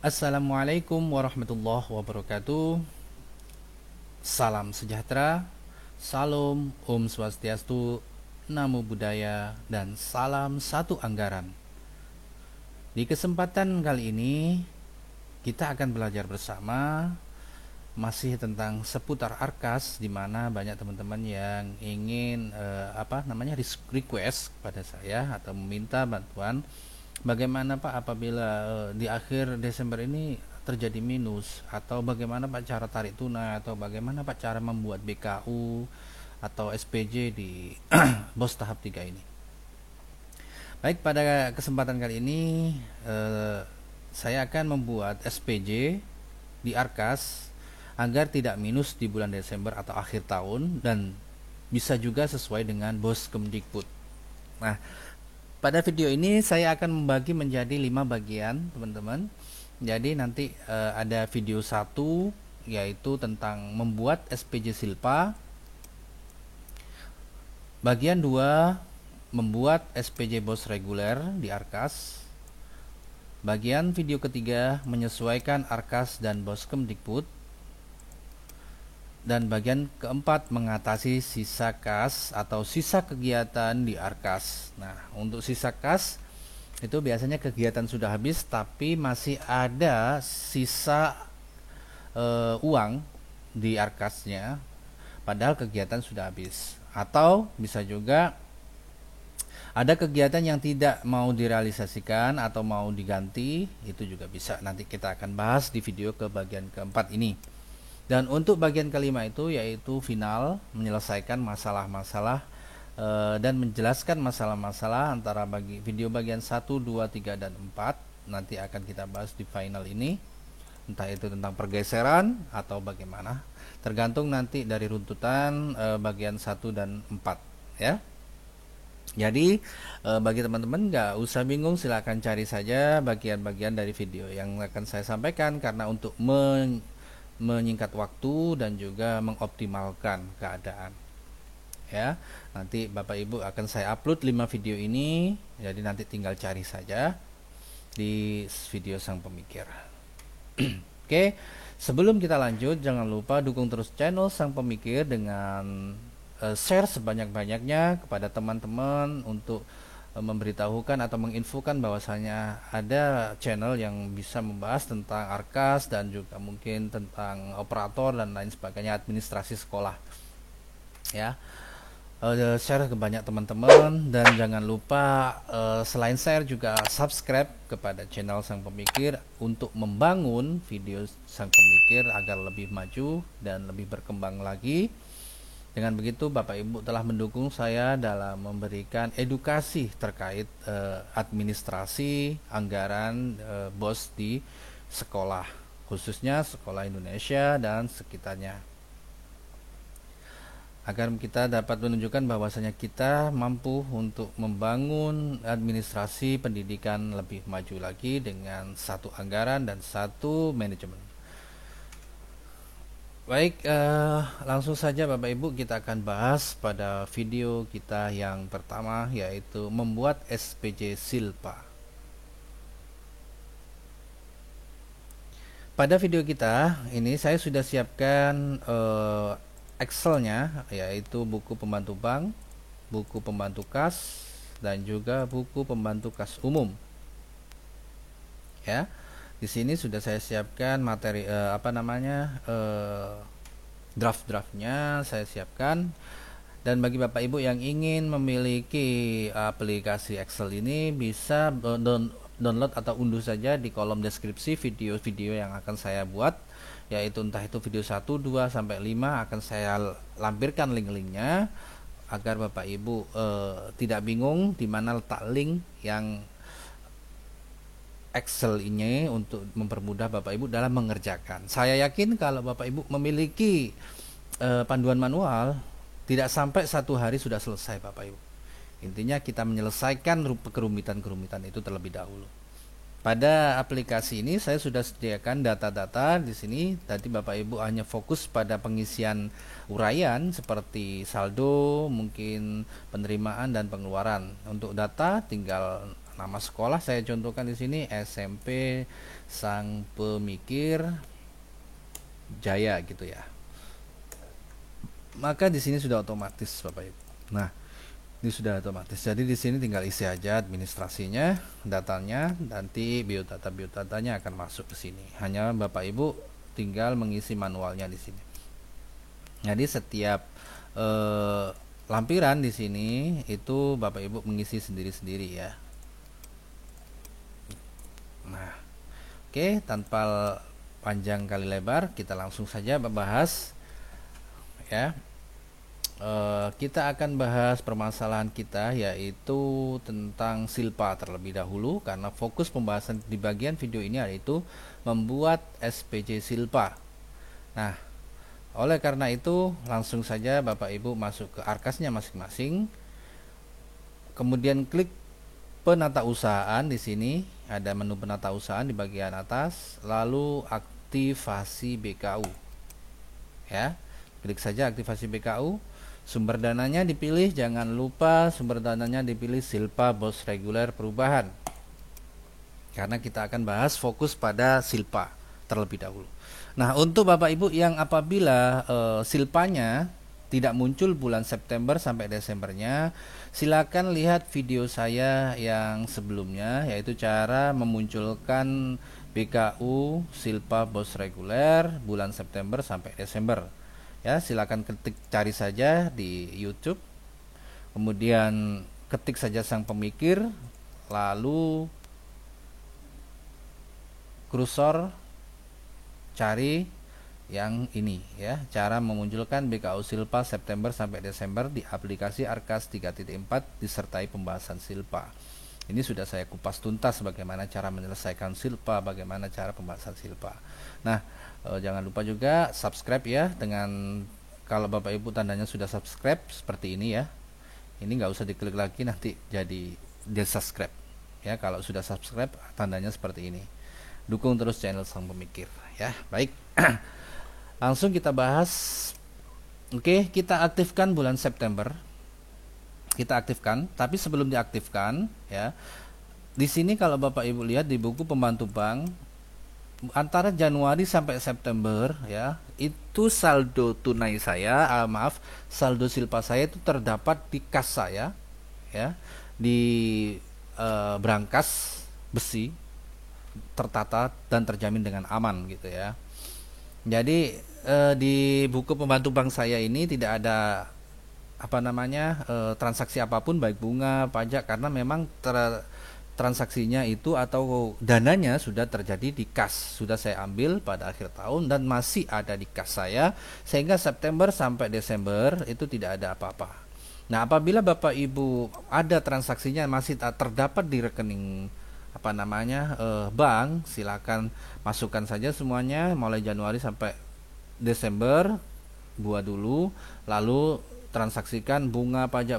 Assalamualaikum warahmatullahi wabarakatuh. Salam sejahtera, salam Om Swastiastu, Namo Buddhaya, dan salam satu anggaran. Di kesempatan kali ini kita akan belajar bersama masih tentang seputar Arkas, di mana banyak teman-teman yang ingin request kepada saya atau meminta bantuan. Bagaimana Pak apabila di akhir Desember ini terjadi minus, atau bagaimana Pak cara tarik tunai, atau bagaimana Pak cara membuat BKU atau SPJ di BOS tahap 3 ini. Baik, pada kesempatan kali ini saya akan membuat SPJ di Arkas agar tidak minus di bulan Desember atau akhir tahun, dan bisa juga sesuai dengan BOS Kemdikbud. Nah, pada video ini saya akan membagi menjadi 5 bagian, teman-teman. Jadi nanti ada video 1 yaitu tentang membuat SPJ Silpa. Bagian 2 membuat SPJ BOS reguler di Arkas. Bagian video ketiga menyesuaikan Arkas dan BOS Kemdikbud. Dan bagian keempat mengatasi sisa kas atau sisa kegiatan di Arkas. Nah, untuk sisa kas itu biasanya kegiatan sudah habis tapi masih ada sisa uang di Arkasnya, padahal kegiatan sudah habis. Atau bisa juga ada kegiatan yang tidak mau direalisasikan atau mau diganti, itu juga bisa. Nanti kita akan bahas di video ke bagian keempat ini. Dan untuk bagian kelima itu yaitu final, menyelesaikan masalah-masalah dan menjelaskan masalah-masalah antara video bagian 1, 2, 3, dan 4. Nanti akan kita bahas di final ini. Entah itu tentang pergeseran atau bagaimana, tergantung nanti dari runtutan bagian 1 dan 4 ya. Jadi bagi teman-teman gak usah bingung, silahkan cari saja bagian-bagian dari video yang akan saya sampaikan, karena untuk menyingkat waktu dan juga mengoptimalkan keadaan ya. Nanti Bapak Ibu akan saya upload 5 video ini, jadi nanti tinggal cari saja di video Sang Pemikir. Oke, sebelum kita lanjut, jangan lupa dukung terus channel Sang Pemikir dengan share sebanyak-banyaknya kepada teman-teman untuk memberitahukan atau menginfokan bahwasanya ada channel yang bisa membahas tentang Arkas dan juga mungkin tentang operator dan lain sebagainya, administrasi sekolah ya. Share ke banyak teman-teman, dan jangan lupa selain share juga subscribe kepada channel Sang Pemikir untuk membangun video Sang Pemikir agar lebih maju dan lebih berkembang lagi. Dengan begitu Bapak Ibu telah mendukung saya dalam memberikan edukasi terkait administrasi anggaran BOS di sekolah, khususnya sekolah Indonesia dan sekitarnya, agar kita dapat menunjukkan bahwasanya kita mampu untuk membangun administrasi pendidikan lebih maju lagi dengan satu anggaran dan satu manajemen. Baik, langsung saja Bapak Ibu kita akan bahas pada video kita yang pertama, yaitu membuat SPJ Silpa. Pada video kita ini saya sudah siapkan Excelnya, yaitu buku pembantu bank, buku pembantu kas, dan juga buku pembantu kas umum ya. Di sini sudah saya siapkan materi draft-draftnya saya siapkan. Dan bagi Bapak Ibu yang ingin memiliki aplikasi Excel ini, bisa download atau unduh saja di kolom deskripsi video-video yang akan saya buat, yaitu entah itu video 1, 2, sampai 5 akan saya lampirkan link-linknya agar Bapak Ibu tidak bingung di mana letak link yang Excel ini untuk mempermudah Bapak Ibu dalam mengerjakan. Saya yakin kalau Bapak Ibu memiliki panduan manual, tidak sampai 1 hari sudah selesai Bapak Ibu. Intinya kita menyelesaikan kerumitan-kerumitan itu terlebih dahulu. Pada aplikasi ini saya sudah sediakan data-data di sini. Tadi Bapak Ibu hanya fokus pada pengisian uraian seperti saldo, mungkin penerimaan dan pengeluaran. Untuk data tinggal nama sekolah saya contohkan di sini SMP Sang Pemikir Jaya gitu ya. Maka di sini sudah otomatis Bapak Ibu. Nah, ini sudah otomatis. Jadi di sini tinggal isi aja administrasinya, datanya, nanti biodatanya akan masuk ke sini. Hanya Bapak Ibu tinggal mengisi manualnya di sini. Jadi setiap lampiran di sini itu Bapak Ibu mengisi sendiri-sendiri ya. Nah, oke, tanpa panjang kali lebar, kita langsung saja membahas ya. Kita akan bahas permasalahan kita, yaitu tentang silpa terlebih dahulu, karena fokus pembahasan di bagian video ini yaitu membuat SPC silpa. Nah, oleh karena itu langsung saja Bapak Ibu masuk ke arkasnya masing-masing, kemudian klik penatausahaan. Di sini ada menu penatausahaan di bagian atas, lalu aktivasi BKU ya, klik saja aktivasi BKU. Sumber dananya dipilih, jangan lupa sumber dananya dipilih silpa bos reguler perubahan, karena kita akan bahas fokus pada silpa terlebih dahulu. Nah, untuk Bapak Ibu yang apabila silpanya tidak muncul bulan September sampai Desembernya, silakan lihat video saya yang sebelumnya, yaitu cara memunculkan BKU silpa bos reguler bulan September sampai Desember. Ya, silakan cari saja di YouTube, kemudian ketik saja Sang Pemikir, lalu kursor cari yang ini ya, cara memunculkan BKU silpa September sampai Desember di aplikasi Arkas 3.4 disertai pembahasan silpa. Ini sudah saya kupas tuntas bagaimana cara menyelesaikan silpa, bagaimana cara pembahasan silpa. Nah, jangan lupa juga subscribe ya, dengan kalau Bapak Ibu tandanya sudah subscribe seperti ini ya. Ini nggak usah diklik lagi, nanti jadi subscribe ya. Kalau sudah subscribe tandanya seperti ini. Dukung terus channel Sang Pemikir ya. Baik. Langsung kita bahas. Oke, kita aktifkan bulan September. Kita aktifkan, tapi sebelum diaktifkan ya, di sini kalau Bapak Ibu lihat di buku pembantu bank, antara Januari sampai September ya, itu saldo tunai saya, saldo silpa saya itu terdapat di kas saya ya, di brankas besi, tertata dan terjamin dengan aman gitu ya. Jadi di buku pembantu bank saya ini tidak ada transaksi apapun, baik bunga, pajak, karena memang transaksinya itu atau dananya sudah terjadi di kas, sudah saya ambil pada akhir tahun dan masih ada di kas saya, sehingga September sampai Desember itu tidak ada apa-apa. Nah, apabila Bapak Ibu ada transaksinya masih terdapat di rekening bank, silakan masukkan saja semuanya mulai Januari sampai Desember, buat dulu, lalu transaksikan bunga pajak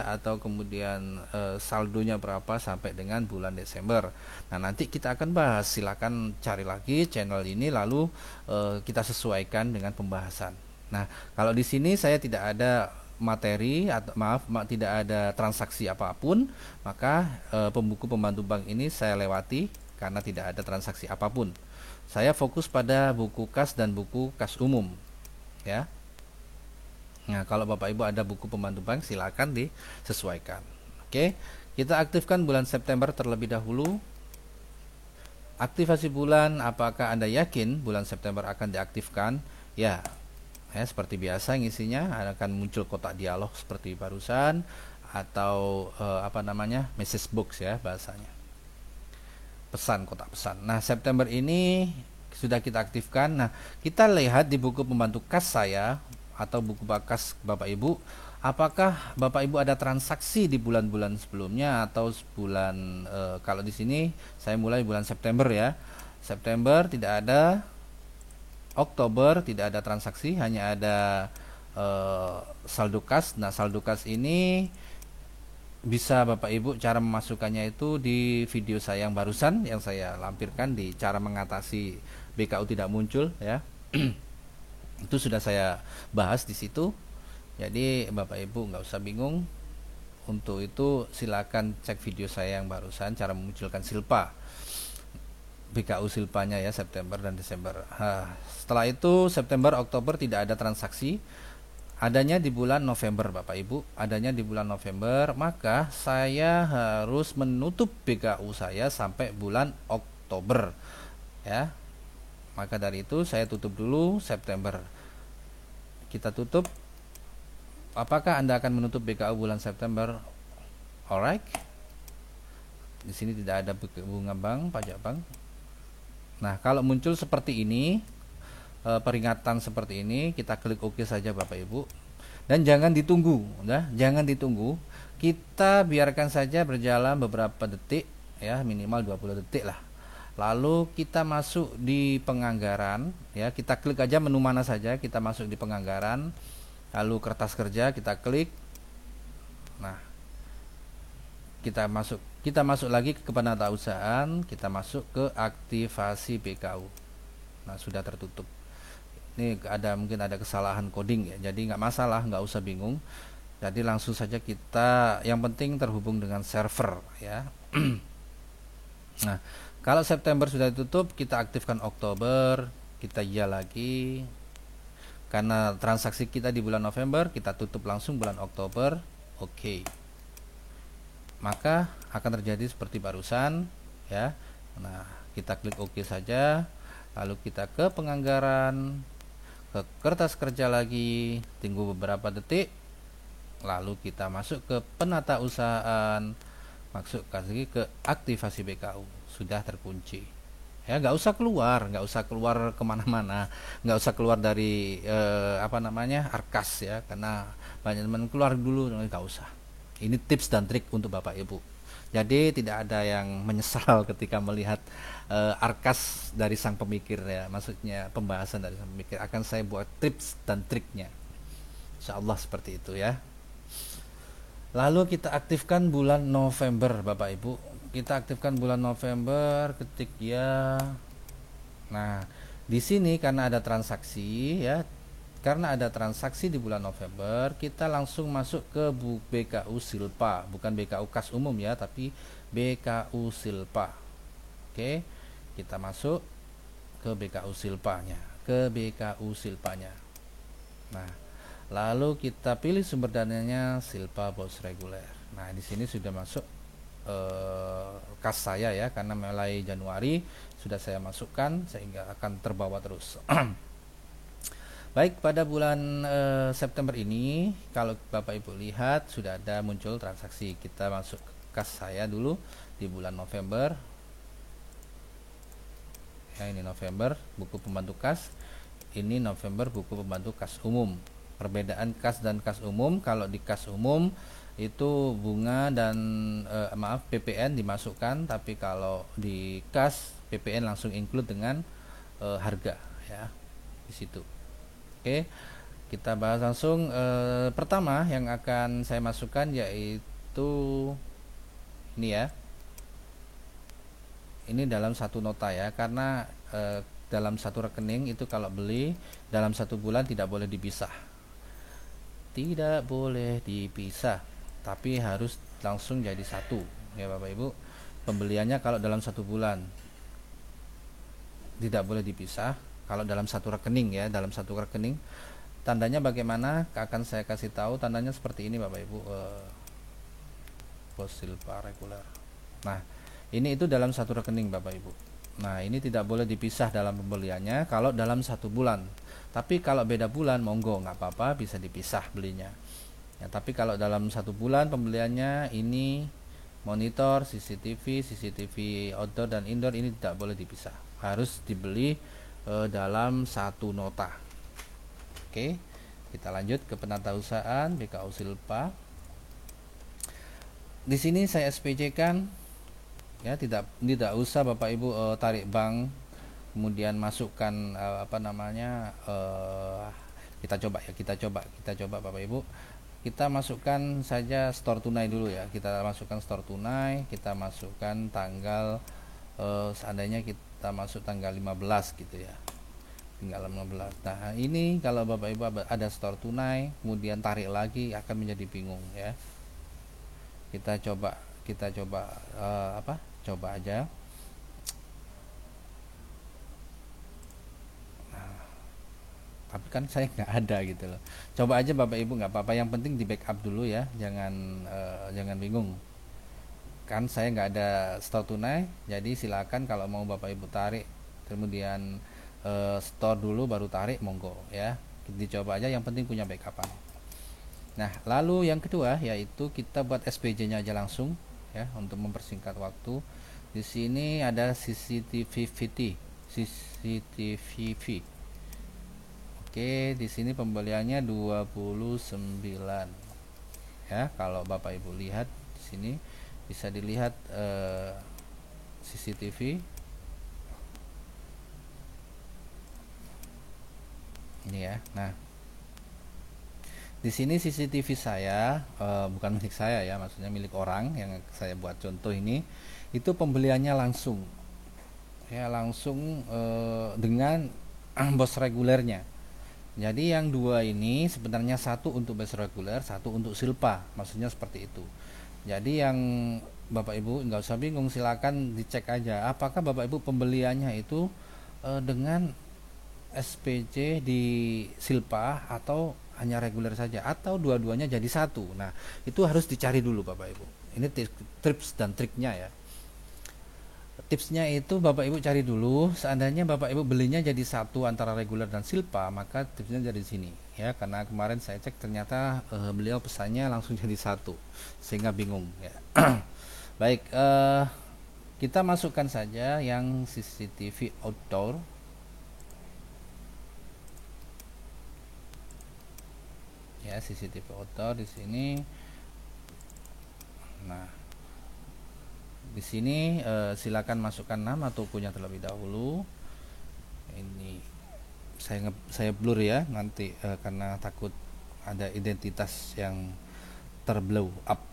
atau kemudian saldonya berapa sampai dengan bulan Desember. Nah, nanti kita akan bahas, silakan cari lagi channel ini, lalu kita sesuaikan dengan pembahasan. Nah, kalau di sini saya tidak ada materi atau tidak ada transaksi apapun, maka pembuku pembantu bank ini saya lewati karena tidak ada transaksi apapun. Saya fokus pada buku kas dan buku kas umum ya. Nah, kalau Bapak Ibu ada buku pembantu bank, silakan disesuaikan. Oke, kita aktifkan bulan September terlebih dahulu. Aktivasi bulan, apakah Anda yakin bulan September akan diaktifkan? Ya, seperti biasa ngisinya akan muncul kotak dialog seperti barusan, atau message box ya bahasanya. Pesan, kotak pesan. Nah, September ini sudah kita aktifkan. Nah, kita lihat di buku pembantu kas saya atau buku kas Bapak Ibu, apakah Bapak Ibu ada transaksi di bulan-bulan sebelumnya atau bulan kalau di sini saya mulai bulan September ya. September tidak ada, Oktober tidak ada transaksi, hanya ada saldo kas. Nah, saldo kas ini bisa Bapak Ibu cara memasukkannya itu di video saya yang barusan yang saya lampirkan di cara mengatasi BKU tidak muncul ya. Itu sudah saya bahas di situ. Jadi Bapak Ibu nggak usah bingung Untuk itu silakan cek video saya yang barusan cara memunculkan silpa BKU silpanya ya, September dan Desember. Setelah itu September Oktober tidak ada transaksi, adanya di bulan November Bapak Ibu, adanya di bulan November, maka saya harus menutup BKU saya sampai bulan Oktober ya. Maka dari itu saya tutup dulu September. Kita tutup. Apakah Anda akan menutup BKU bulan September? Alright. Di sini tidak ada bunga bank, pajak bank. Nah, kalau muncul seperti ini, peringatan seperti ini, kita klik OK saja Bapak Ibu. Dan jangan ditunggu, jangan ditunggu. Kita biarkan saja berjalan beberapa detik ya, minimal 20 detik lah. Lalu kita masuk di penganggaran ya, kita klik aja menu mana saja, kita masuk di penganggaran. Lalu kertas kerja kita klik. Nah, kita masuk lagi ke penatausahaan, kita masuk ke aktivasi BKU. Nah, sudah tertutup. Ini mungkin ada kesalahan coding ya, jadi nggak masalah, nggak usah bingung. Jadi langsung saja kita, yang penting terhubung dengan server ya. Nah, kalau September sudah ditutup, kita aktifkan Oktober, kita iya lagi. Karena transaksi kita di bulan November, kita tutup langsung bulan Oktober. Oke. Maka akan terjadi seperti barusan ya. Nah, kita klik OK saja, lalu kita ke penganggaran, ke kertas kerja lagi, tunggu beberapa detik, lalu kita masuk ke penatausahaan, masuk lagi ke aktivasi BKU. Sudah terkunci ya, nggak usah keluar kemana-mana, nggak usah keluar dari Arkas ya, karena banyak teman keluar dulu, nggak usah. Ini tips dan trik untuk Bapak Ibu. Jadi tidak ada yang menyesal ketika melihat Arkas dari sang pemikir ya, maksudnya pembahasan dari sang pemikir. Akan saya buat tips dan triknya, insyaallah seperti itu ya. Lalu kita aktifkan bulan November Bapak Ibu. Kita aktifkan bulan November, ketik ya. Nah, di sini karena ada transaksi ya, karena ada transaksi di bulan November, kita langsung masuk ke BKU Silpa, bukan BKU kas umum ya, tapi BKU Silpa. Oke, kita masuk ke BKU Silpanya, Nah, lalu kita pilih sumber dananya Silpa Bos Reguler. Nah, di sini sudah masuk kas saya ya, karena mulai Januari sudah saya masukkan sehingga akan terbawa terus. Baik, pada bulan September ini, kalau Bapak Ibu lihat sudah ada muncul transaksi. Kita masuk ke kas saya dulu di bulan November. Ya, ini November buku pembantu kas. Ini November buku pembantu kas umum. Perbedaan kas dan kas umum, kalau di kas umum itu bunga dan PPN dimasukkan, tapi kalau di kas PPN langsung include dengan harga ya di situ. Oke, kita bahas langsung. Pertama yang akan saya masukkan yaitu ini ya. Ini dalam satu nota ya, karena dalam satu rekening itu kalau beli dalam satu bulan tidak boleh dipisah. Tidak boleh dipisah, tapi harus langsung jadi satu ya Bapak Ibu. Pembeliannya kalau dalam satu bulan tidak boleh dipisah. Kalau dalam satu rekening ya, dalam satu rekening, tandanya bagaimana? Akan saya kasih tahu. Tandanya seperti ini Bapak Ibu. Bos Silpa Reguler. Nah, ini itu dalam satu rekening Bapak Ibu. Nah, ini tidak boleh dipisah dalam pembeliannya kalau dalam satu bulan. Tapi kalau beda bulan, monggo, nggak apa-apa, bisa dipisah belinya. Ya, tapi kalau dalam satu bulan pembeliannya, ini monitor, CCTV outdoor dan indoor, ini tidak boleh dipisah. Harus dibeli dalam satu nota. Oke, kita lanjut ke penatausahaan BKU Silpa. Di sini saya SPJ kan ya, tidak usah Bapak Ibu tarik bank kemudian masukkan kita coba Bapak Ibu. Kita masukkan saja store tunai dulu ya. Kita masukkan store tunai, kita masukkan tanggal seandainya kita masuk tanggal 15 gitu ya, tinggal 15. Nah, ini kalau Bapak Ibu ada store tunai kemudian tarik lagi akan menjadi bingung ya. Kita coba coba aja. Tapi kan saya nggak ada gitu loh. Coba aja Bapak Ibu, nggak apa-apa, yang penting di backup dulu ya, jangan bingung. Kan saya nggak ada store tunai, jadi silakan kalau mau Bapak Ibu tarik, kemudian store dulu baru tarik, monggo ya, dicoba aja, yang penting punya backupan. Nah, lalu yang kedua yaitu kita buat SPJ-nya aja langsung ya, untuk mempersingkat waktu. Di sini ada CCTV. Oke, di sini pembeliannya 29 ya. Kalau Bapak Ibu lihat di sini bisa dilihat CCTV ini ya. Nah, di sini CCTV saya bukan milik saya ya, maksudnya milik orang yang saya buat contoh ini. Itu pembeliannya langsung ya, langsung dengan bos regulernya. Jadi yang dua ini sebenarnya satu untuk bus reguler, satu untuk silpa, maksudnya seperti itu. Jadi yang Bapak Ibu nggak usah bingung, silakan dicek aja apakah Bapak Ibu pembeliannya itu dengan SPC di silpa atau hanya reguler saja, atau dua-duanya jadi satu. Nah, itu harus dicari dulu Bapak Ibu. Ini tips dan triknya ya. Tipsnya itu Bapak Ibu cari dulu, seandainya Bapak Ibu belinya jadi satu antara reguler dan silpa, maka tipsnya dari sini ya, karena kemarin saya cek ternyata beliau pesannya langsung jadi satu, sehingga bingung ya. Baik, kita masukkan saja yang CCTV outdoor. Ya, CCTV outdoor di sini. Nah, di sini silakan masukkan nama tokonya terlebih dahulu. Ini saya blur ya nanti karena takut ada identitas yang terblow up.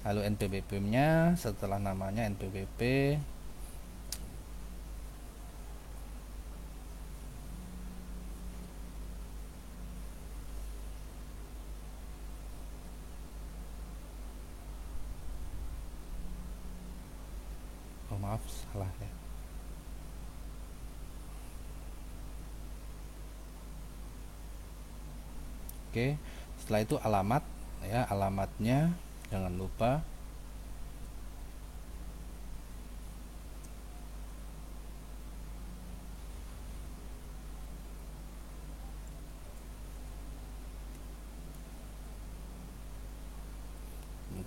Lalu NPWP-nya, setelah namanya NPWP. Oh maaf, salah ya. Oke, setelah itu alamat ya, alamatnya jangan lupa.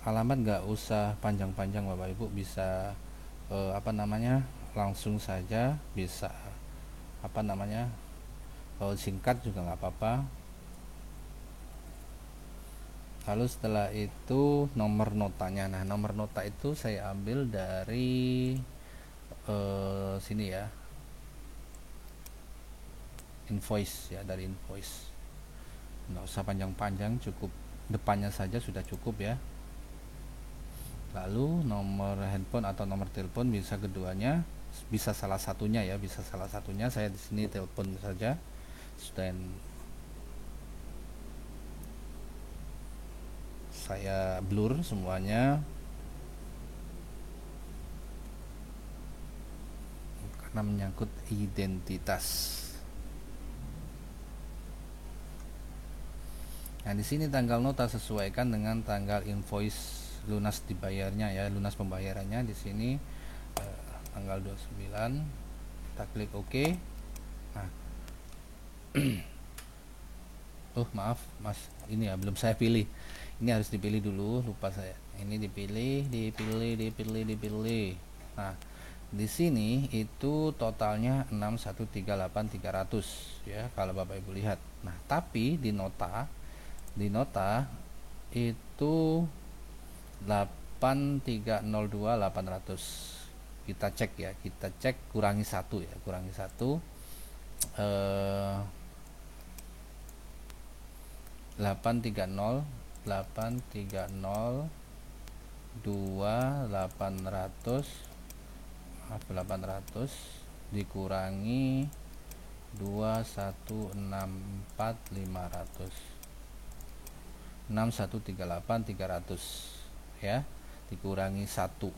Alamat nggak usah panjang-panjang Bapak Ibu, bisa langsung saja, bisa singkat juga nggak apa-apa. Lalu setelah itu nomor notanya. Nah, nomor nota itu saya ambil dari sini ya, invoice ya, dari invoice. Nggak usah panjang-panjang, cukup depannya saja sudah cukup ya. Lalu nomor handphone atau nomor telepon bisa keduanya, bisa salah satunya ya, bisa salah satunya. Saya di sini telepon saja. Dan saya blur semuanya karena menyangkut identitas. Nah, di sini tanggal nota sesuaikan dengan tanggal invoice lunas dibayarnya ya, lunas pembayarannya di sini tanggal 29. Kita klik OK. Nah, oh maaf Mas, ini ya belum saya pilih. Ini harus dipilih dulu, lupa saya. Ini dipilih. Nah, di sini itu totalnya 6138300 ya, kalau Bapak Ibu lihat. Nah, tapi di nota itu 8302800. Kita cek ya, kurangi 1 ya, kurangi 1 830 800 dikurangi 2164500 6138300 ya, dikurangi 1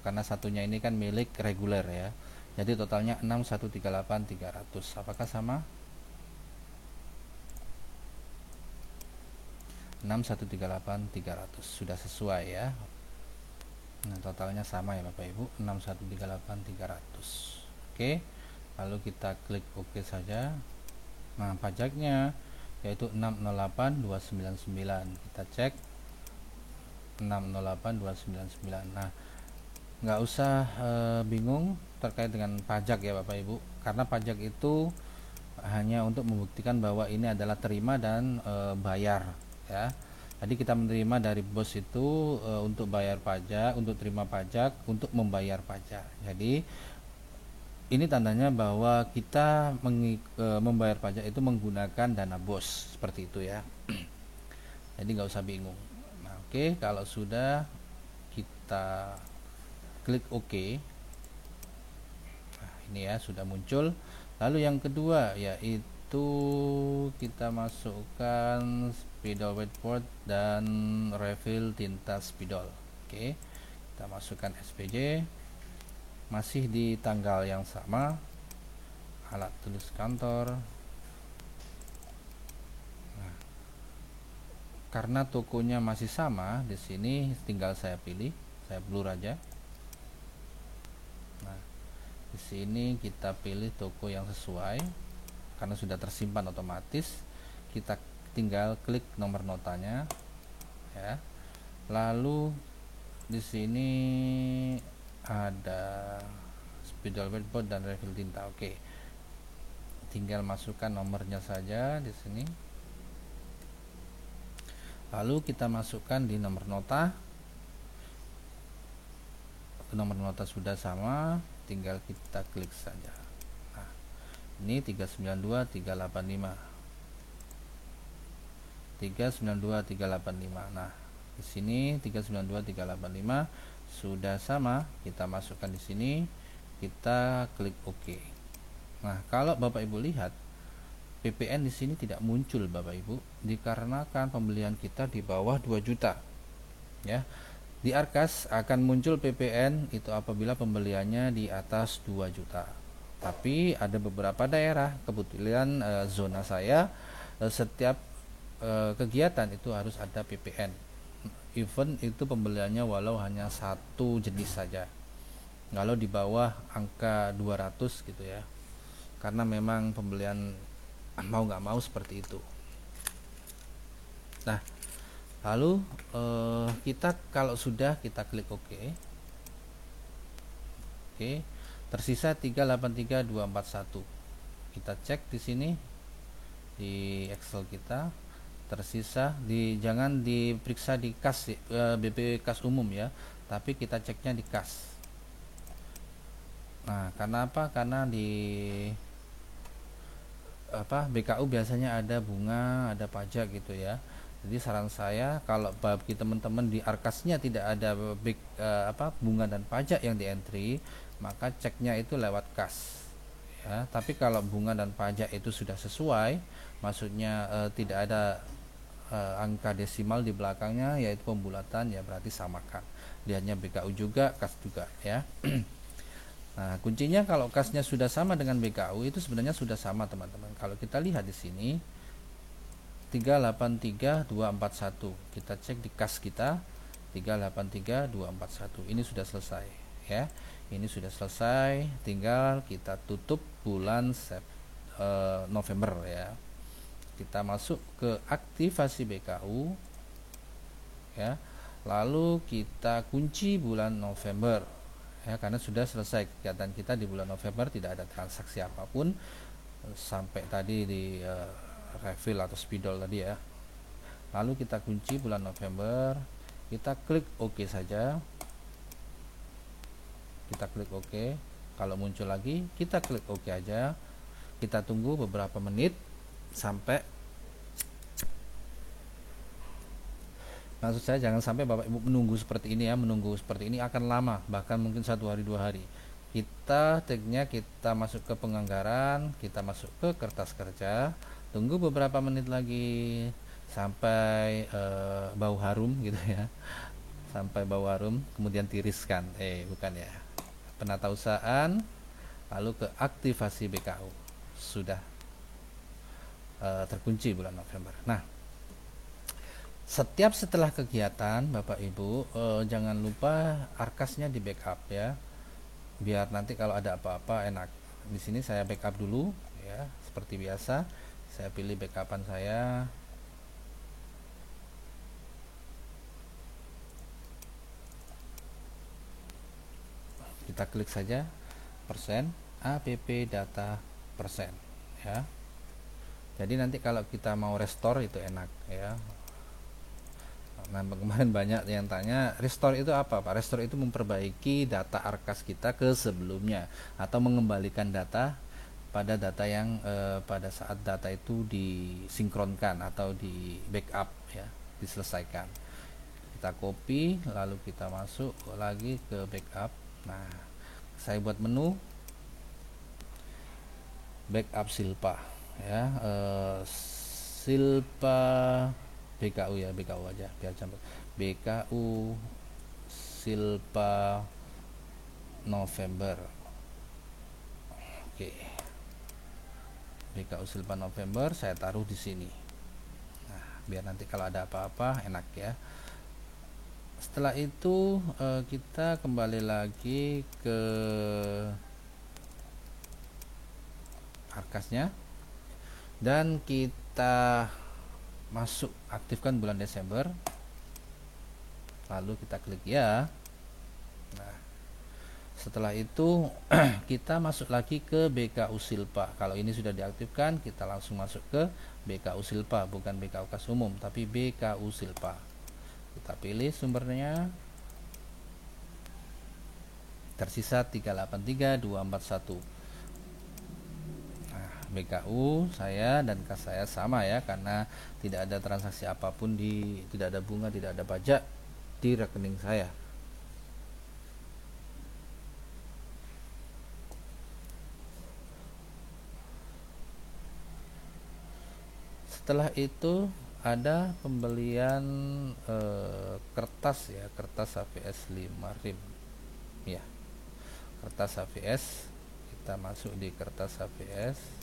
karena satunya ini kan milik reguler ya, jadi totalnya 6138300. Apakah sama? 6138300 sudah sesuai ya. Nah, totalnya sama ya Bapak Ibu, 6138300. Oke, lalu kita klik OK saja. Nah, pajaknya yaitu 608299. Kita cek 608299. Nah, nggak usah bingung terkait dengan pajak ya Bapak Ibu, karena pajak itu hanya untuk membuktikan bahwa ini adalah terima dan bayar ya. Tadi kita menerima dari bos itu untuk bayar pajak, untuk terima pajak, untuk membayar pajak. Jadi ini tandanya bahwa kita membayar pajak itu menggunakan dana bos, seperti itu ya. Jadi nggak usah bingung. Nah, oke, kalau sudah kita klik OK. Nah, ini ya sudah muncul. Lalu yang kedua yaitu kita masukkan spidol whiteboard dan refill tinta spidol. Oke, kita masukkan SPJ, masih di tanggal yang sama, alat tulis kantor. Nah, karena tokonya masih sama, di sini tinggal saya pilih, saya blur aja. Nah, di sini kita pilih toko yang sesuai karena sudah tersimpan otomatis. Kita tinggal klik nomor notanya ya. Lalu di sini ada spidol whiteboard dan refill tinta. Oke, tinggal masukkan nomornya saja di sini. Lalu kita masukkan di nomor nota. Nomor nota sudah sama, tinggal kita klik saja. Nah, ini 392385. 392385. Nah, di sini 392385 sudah sama, kita masukkan di sini, kita klik OK. Nah, kalau Bapak Ibu lihat, PPN di sini tidak muncul Bapak Ibu, dikarenakan pembelian kita di bawah 2 juta. Ya. Di Arkas akan muncul PPN itu apabila pembeliannya di atas 2 juta. Tapi ada beberapa daerah, kebetulan zona saya setiap kegiatan itu harus ada PPN. Even itu pembeliannya walau hanya satu jenis saja, kalau di bawah angka 200 gitu ya, karena memang pembelian mau nggak mau seperti itu. Nah, lalu kita kalau sudah kita klik OK. Oke, tersisa 383241. Kita cek di sini di Excel kita, tersisa jangan diperiksa di kas BP kas umum ya, tapi kita ceknya di kas. Nah, karena apa? Karena di BKU biasanya ada bunga, ada pajak gitu ya. Jadi saran saya kalau bagi teman-teman di Arkasnya tidak ada bunga dan pajak yang di entry, maka ceknya itu lewat kas ya. Tapi kalau bunga dan pajak itu sudah sesuai, maksudnya tidak ada angka desimal di belakangnya, yaitu pembulatan, ya berarti samakan. Lihatnya BKU juga, kas juga ya. Nah, kuncinya kalau kasnya sudah sama dengan BKU itu sebenarnya sudah sama teman-teman. Kalau kita lihat di sini 383241, kita cek di kas kita 383241, ini sudah selesai ya. Ini sudah selesai, tinggal kita tutup bulan November ya. Kita masuk ke aktivasi BKU ya, lalu kita kunci bulan November ya, karena sudah selesai kegiatan kita di bulan November, tidak ada transaksi apapun sampai tadi di refill atau spidol tadi ya. Lalu kita kunci bulan November, kita klik OK saja. Kita klik OK. Kalau muncul lagi, kita klik OK aja. Kita tunggu beberapa menit sampai, maksud saya jangan sampai Bapak Ibu menunggu seperti ini ya. Menunggu seperti ini akan lama, bahkan mungkin 1 hari 2 hari. Kita tagnya kita masuk ke penganggaran, kita masuk ke kertas kerja, tunggu beberapa menit lagi sampai bau harum gitu ya, sampai bau harum, kemudian tiriskan, bukan ya, penatausahaan, lalu ke aktivasi BKU, sudah terkunci bulan November. Nah, setiap setelah kegiatan Bapak Ibu, jangan lupa arkasnya di backup ya, biar nanti kalau ada apa-apa enak. Di sini saya backup dulu ya, seperti biasa. Saya pilih backupan saya. Kita klik saja persen app data persen ya. Jadi nanti kalau kita mau restore itu enak ya. Nah, kemarin banyak yang tanya restore itu apa Pak? Restore itu memperbaiki data arkas kita ke sebelumnya atau mengembalikan data pada data yang pada saat data itu disinkronkan atau di backup ya, diselesaikan. Kita copy lalu kita masuk lagi ke backup. Nah, saya buat menu backup Silpa ya, Silpa BKU ya, BKU aja biar campur, BKU Silpa November. Oke, BKU Silpa November saya taruh di sini. Nah, biar nanti kalau ada apa-apa enak ya. Setelah itu kita kembali lagi ke arkasnya dan kita masuk aktifkan bulan Desember, lalu kita klik ya. Nah, setelah itu kita masuk lagi ke BKU Silpa. Kalau ini sudah diaktifkan, kita langsung masuk ke BKU Silpa, bukan BKU kas umum tapi BKU Silpa. Kita pilih sumbernya, tersisa 383241. BKU saya dan kas saya sama ya, karena tidak ada transaksi apapun, tidak ada bunga, tidak ada pajak di rekening saya. Setelah itu ada pembelian kertas ya, kertas HVS 5 rim ya, kertas HVS. Kita masuk di kertas HVS.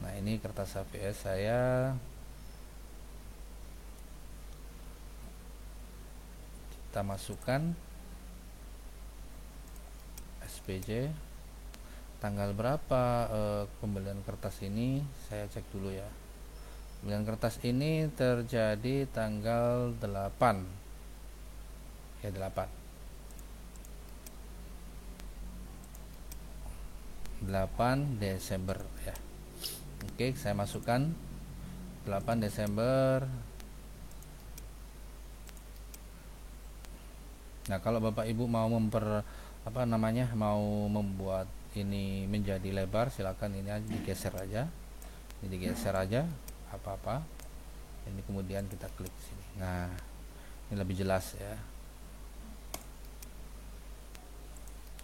Nah, ini kertas HVS saya. Kita masukkan SPJ. Tanggal berapa pembelian kertas ini? Saya cek dulu ya. Pembelian kertas ini terjadi tanggal 8. Ya, 8 Desember ya. Oke, saya masukkan 8 Desember. Nah, kalau Bapak Ibu mau mau membuat ini menjadi lebar, silakan ini aja digeser aja. Ini digeser aja apa-apa. Ini kemudian kita klik sini. Nah, ini lebih jelas ya.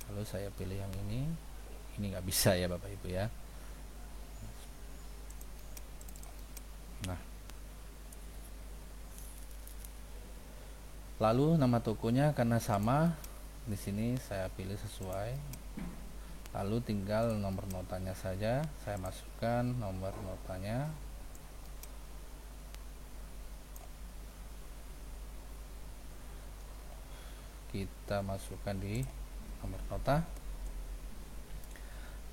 Lalu saya pilih yang ini. Ini nggak bisa ya Bapak Ibu ya. Nah, lalu nama tokonya karena sama, di sini saya pilih sesuai. Lalu tinggal nomor notanya saja, saya masukkan nomor notanya. Kita masukkan di nomor nota.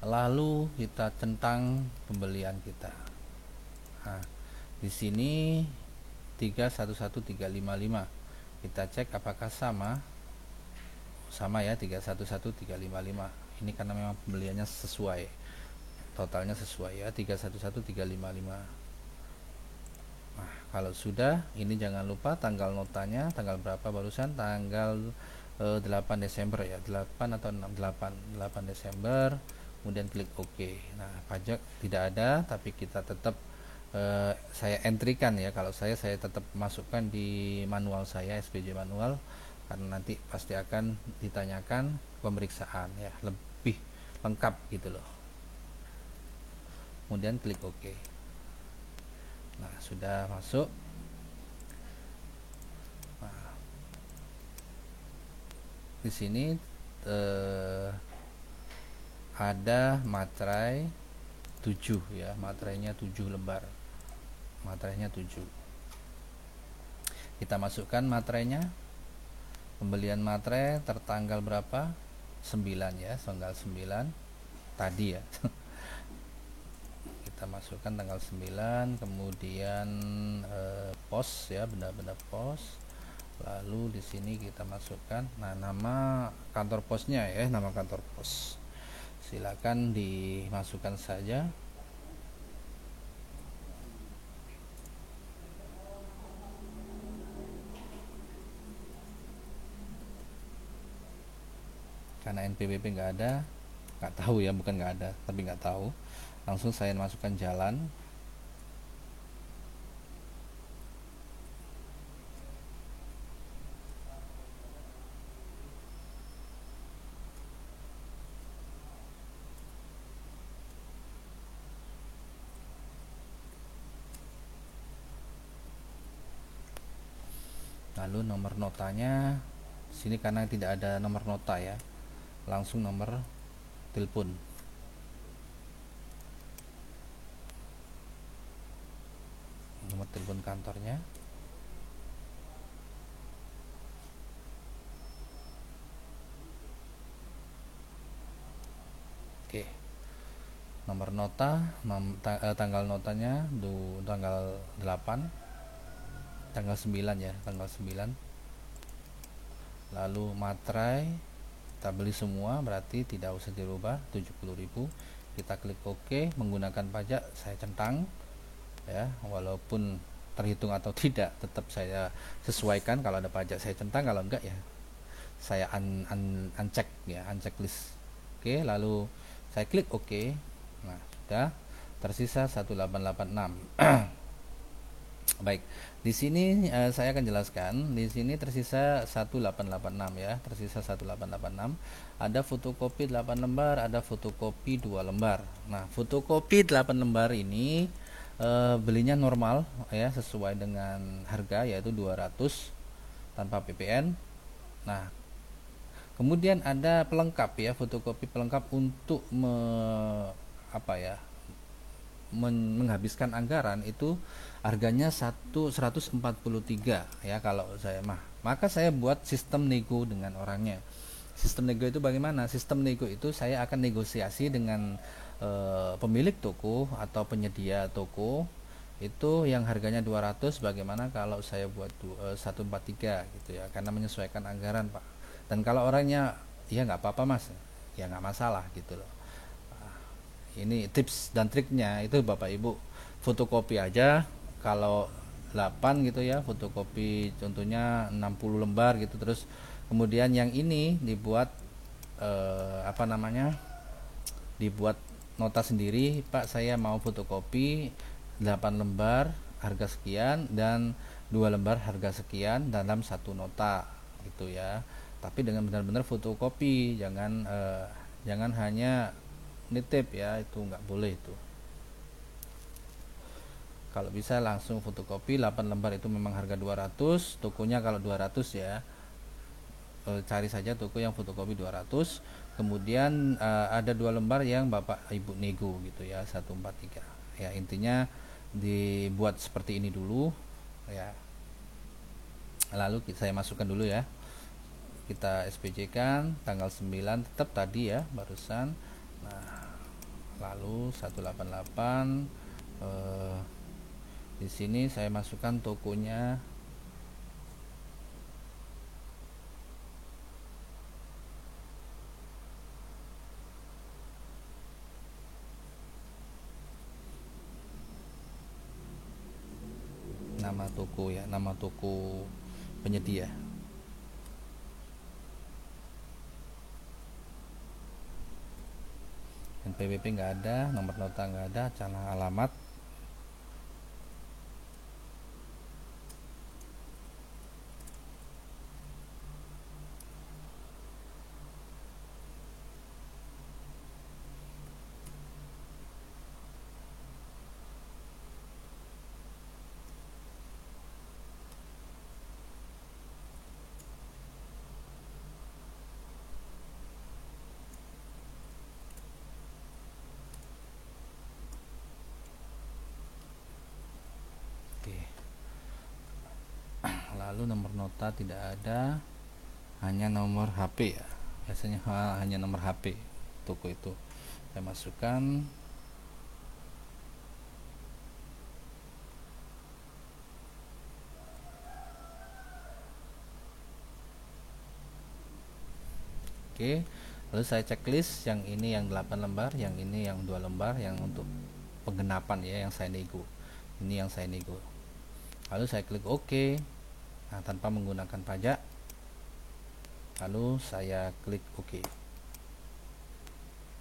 Lalu kita centang pembelian kita. Nah, di sini 311355. Kita cek apakah sama ya, 311355. Ini karena memang pembeliannya sesuai, totalnya sesuai ya, 311355. Nah, kalau sudah, ini jangan lupa tanggal notanya tanggal berapa barusan, tanggal 8 Desember ya, 8 atau 6, 8 Desember. Kemudian klik OK. Nah, pajak tidak ada, tapi kita tetap saya entrykan ya. Kalau saya tetap masukkan di manual saya, SPJ manual. karena nanti pasti akan ditanyakan pemeriksaan ya lebih lengkap gitu loh. Kemudian klik OK. Nah, sudah masuk. Nah, di sini ada materai 7 ya, materainya 7 lembar. Materainya 7. Kita masukkan materainya. Pembelian materai tertanggal berapa? 9 ya, tanggal 9 tadi ya. Kita masukkan tanggal 9, kemudian pos ya, benda-benda pos. Lalu di sini kita masukkan nama kantor posnya ya, nama kantor pos. Silakan dimasukkan saja. Karena NPWP nggak ada, nggak tahu ya, bukan nggak ada tapi nggak tahu, langsung saya masukkan jalan. Lalu nomor notanya sini karena tidak ada nomor nota ya, langsung nomor telepon. Nomor telepon kantornya. Oke. Nomor nota, tanggal notanya tanggal 8, tanggal 9 ya, tanggal 9. Lalu materai kita beli semua, berarti tidak usah dirubah, 70.000. Kita klik OK. Menggunakan pajak saya centang ya, walaupun terhitung atau tidak tetap saya sesuaikan. Kalau ada pajak saya centang, kalau enggak ya saya uncheck ya, uncheck list. Oke, lalu saya klik OK. Nah, sudah tersisa 1886. Baik, di sini saya akan jelaskan. Di sini tersisa 1886 ya, tersisa 1886. Ada fotokopi 8 lembar, ada fotokopi 2 lembar. Nah, fotokopi 8 lembar ini belinya normal ya, sesuai dengan harga yaitu 200 tanpa PPN. Nah, kemudian ada pelengkap ya, fotokopi pelengkap untuk menghabiskan anggaran itu harganya 143 ya kalau saya maka saya buat sistem nego dengan orangnya. Sistem nego itu bagaimana? Sistem nego itu saya akan negosiasi dengan pemilik toko atau penyedia toko itu yang harganya 200, bagaimana kalau saya buat 143 gitu ya, karena menyesuaikan anggaran Pak. Dan kalau orangnya ya nggak apa-apa Mas, ya nggak masalah gitu loh. Ini tips dan triknya itu Bapak Ibu, fotokopi aja kalau 8 gitu ya, fotokopi contohnya 60 lembar gitu, terus kemudian yang ini dibuat dibuat nota sendiri, Pak saya mau fotokopi 8 lembar harga sekian dan 2 lembar harga sekian dalam satu nota gitu ya. Tapi dengan benar-benar fotokopi, jangan hanya nitip ya, itu nggak boleh itu. Kalau bisa langsung fotokopi 8 lembar itu memang harga 200, tokonya kalau 200 ya, cari saja toko yang fotokopi 200. Kemudian ada 2 lembar yang Bapak Ibu nego gitu ya, 143 ya. Intinya dibuat seperti ini dulu ya. Lalu saya masukkan dulu ya, kita SPJ kan tanggal 9 tetap tadi ya barusan. Nah, lalu 188 di sini saya masukkan tokonya. Nama toko ya, nama toko penyedia. NPWP nggak ada, nomor nota nggak ada, cara alamat. lalu nomor nota tidak ada, hanya nomor HP ya, biasanya hanya nomor HP toko itu. Saya masukkan. Oke, lalu saya checklist yang ini yang 8 lembar, yang ini yang 2 lembar, yang untuk penggenapan ya, yang saya nego. Ini yang saya nego. Lalu saya klik OK. Nah, tanpa menggunakan pajak. Lalu saya klik OK.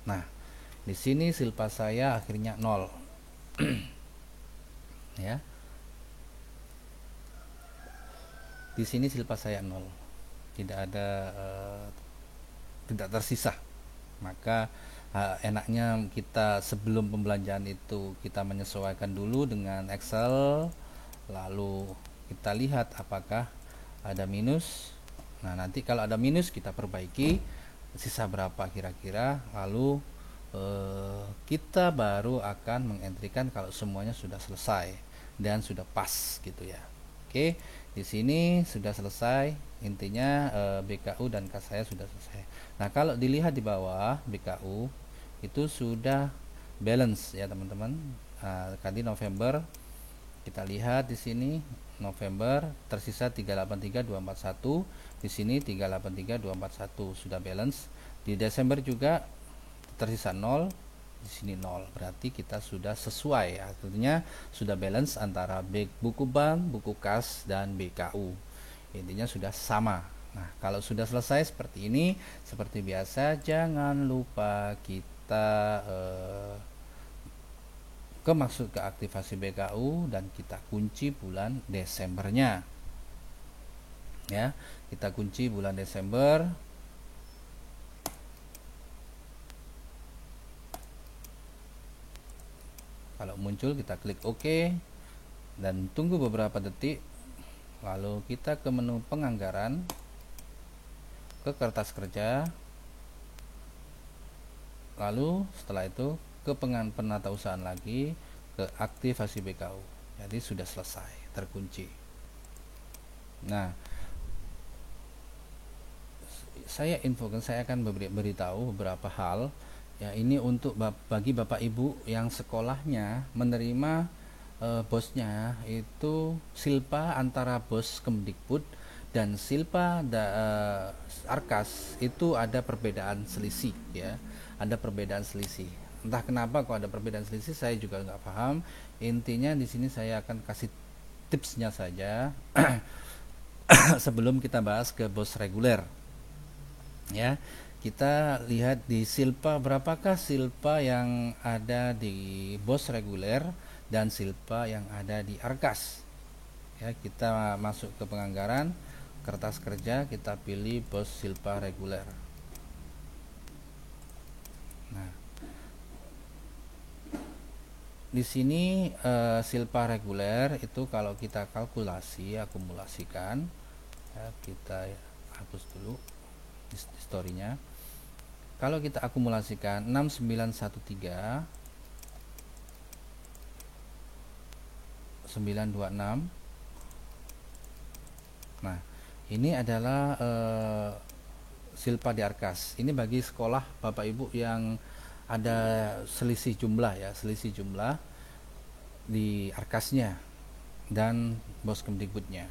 Nah, di sini silpa saya akhirnya 0. Ya. Di sini silpa saya 0. Tidak ada tidak tersisa. Maka enaknya kita sebelum pembelanjaan itu kita menyesuaikan dulu dengan Excel, lalu kita lihat apakah ada minus. Nah, nanti kalau ada minus kita perbaiki sisa berapa kira-kira, lalu kita baru akan mengentrikan kalau semuanya sudah selesai dan sudah pas gitu ya. Oke, di sini sudah selesai. Intinya BKU dan kas saya sudah selesai. Nah, kalau dilihat di bawah BKU itu sudah balance ya teman-teman. Tadi November kita lihat di sini November tersisa 383.241, di sini 383.241 sudah balance. Di Desember juga tersisa 0, di sini 0. Berarti kita sudah sesuai, artinya sudah balance antara buku bank, buku kas dan BKU. Intinya sudah sama. Nah, kalau sudah selesai seperti ini, seperti biasa jangan lupa kita masuk ke aktivasi BKU dan kita kunci bulan Desembernya. Ya, kita kunci bulan Desember. Kalau muncul kita klik OK dan tunggu beberapa detik. Lalu kita ke menu penganggaran, ke kertas kerja, lalu setelah itu ke penatausahaan lagi, ke aktivasi BKU. Jadi sudah selesai, terkunci. Nah, saya infokan, saya akan beritahu beberapa hal ya, ini untuk bagi Bapak Ibu yang sekolahnya menerima bosnya itu silpa antara bos Kemdikbud dan silpa Arkas, itu ada perbedaan selisih ya, ada perbedaan selisih. Entah kenapa kok ada perbedaan selisih, saya juga nggak paham. Intinya di sini saya akan kasih tipsnya saja sebelum kita bahas ke bos reguler ya. Kita lihat di silpa, berapakah silpa yang ada di bos reguler dan silpa yang ada di Arkas ya. Kita masuk ke penganggaran, kertas kerja, kita pilih bos silpa reguler. Nah, di sini silpa reguler itu kalau kita kalkulasi, akumulasikan ya, kita hapus dulu historinya. Kalau kita akumulasikan 6913 926. Nah, ini adalah silpa di Arkas. Ini bagi sekolah Bapak Ibu yang ada selisih jumlah ya, selisih jumlah di Arkasnya dan bos Kemdikbudnya.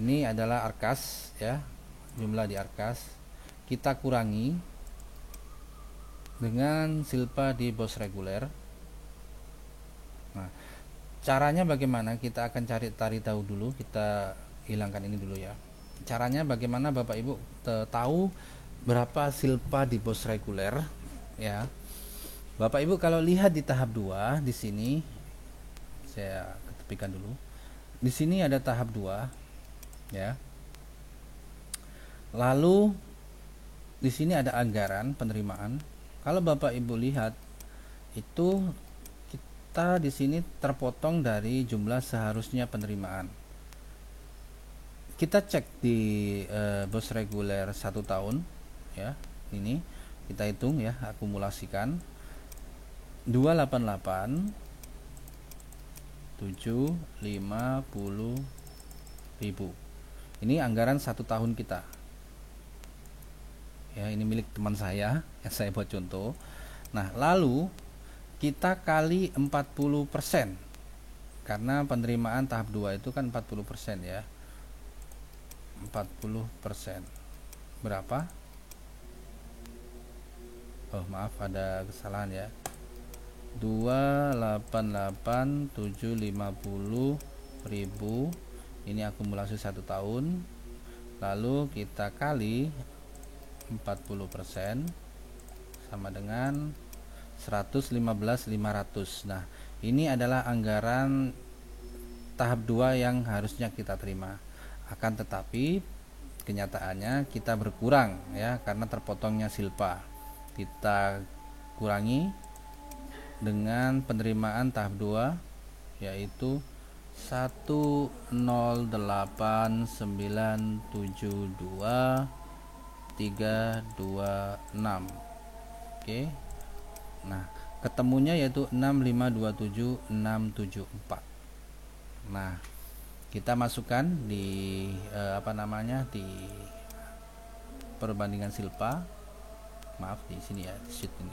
Ini adalah Arkas ya, jumlah di Arkas. Kita kurangi dengan silpa di bos reguler. Nah, caranya bagaimana? Kita akan tarik tahu dulu, kita hilangkan ini dulu ya. Caranya bagaimana Bapak Ibu tahu berapa silpa di bos reguler ya. Bapak Ibu kalau lihat di tahap 2 di sini, saya ketepikan dulu. Di sini ada tahap 2 ya. Lalu di sini ada anggaran penerimaan. Kalau Bapak Ibu lihat itu kita di sini terpotong dari jumlah seharusnya penerimaan. Kita cek di bos reguler 1 tahun ya. Ini kita hitung ya, akumulasikan 288 750.000. Ini anggaran 1 tahun kita. Ya, ini milik teman saya yang saya buat contoh. Nah, lalu kita kali 40%. Karena penerimaan tahap 2 itu kan 40% ya. 40%. Berapa? Oh, maaf ada kesalahan ya. 288.750.000 ini akumulasi 1 tahun. Lalu kita kali 40% sama dengan 115.500. Nah, ini adalah anggaran tahap 2 yang harusnya kita terima. Akan tetapi kenyataannya kita berkurang ya, karena terpotongnya silpa. Kita kurangi dengan penerimaan tahap 2 yaitu 108.972.326. Oke. Nah, ketemunya yaitu 6527.674. Nah, kita masukkan di di perbandingan silpa. Maaf, di sini ya, di sheet ini.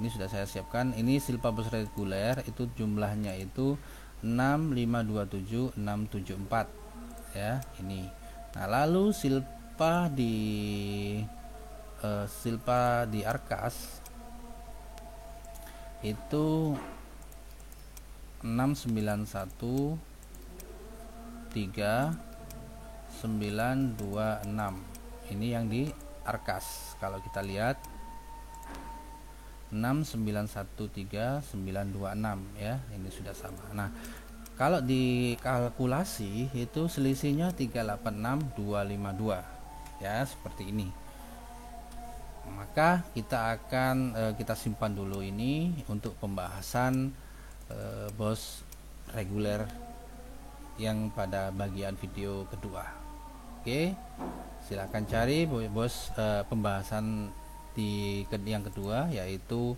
Ini sudah saya siapkan. Ini silpa bus reguler itu jumlahnya itu 6527.674 ya, ini. Nah, lalu silpa di Arkas itu 691.3926. Ini yang di Arkas. Kalau kita lihat 6913926 ya, ini sudah sama. Nah, kalau dikalkulasi itu selisihnya 386.252 ya, seperti ini. Maka kita akan kita simpan dulu ini untuk pembahasan bos reguler yang pada bagian video kedua. Oke, silakan cari bos pembahasan yang kedua, yaitu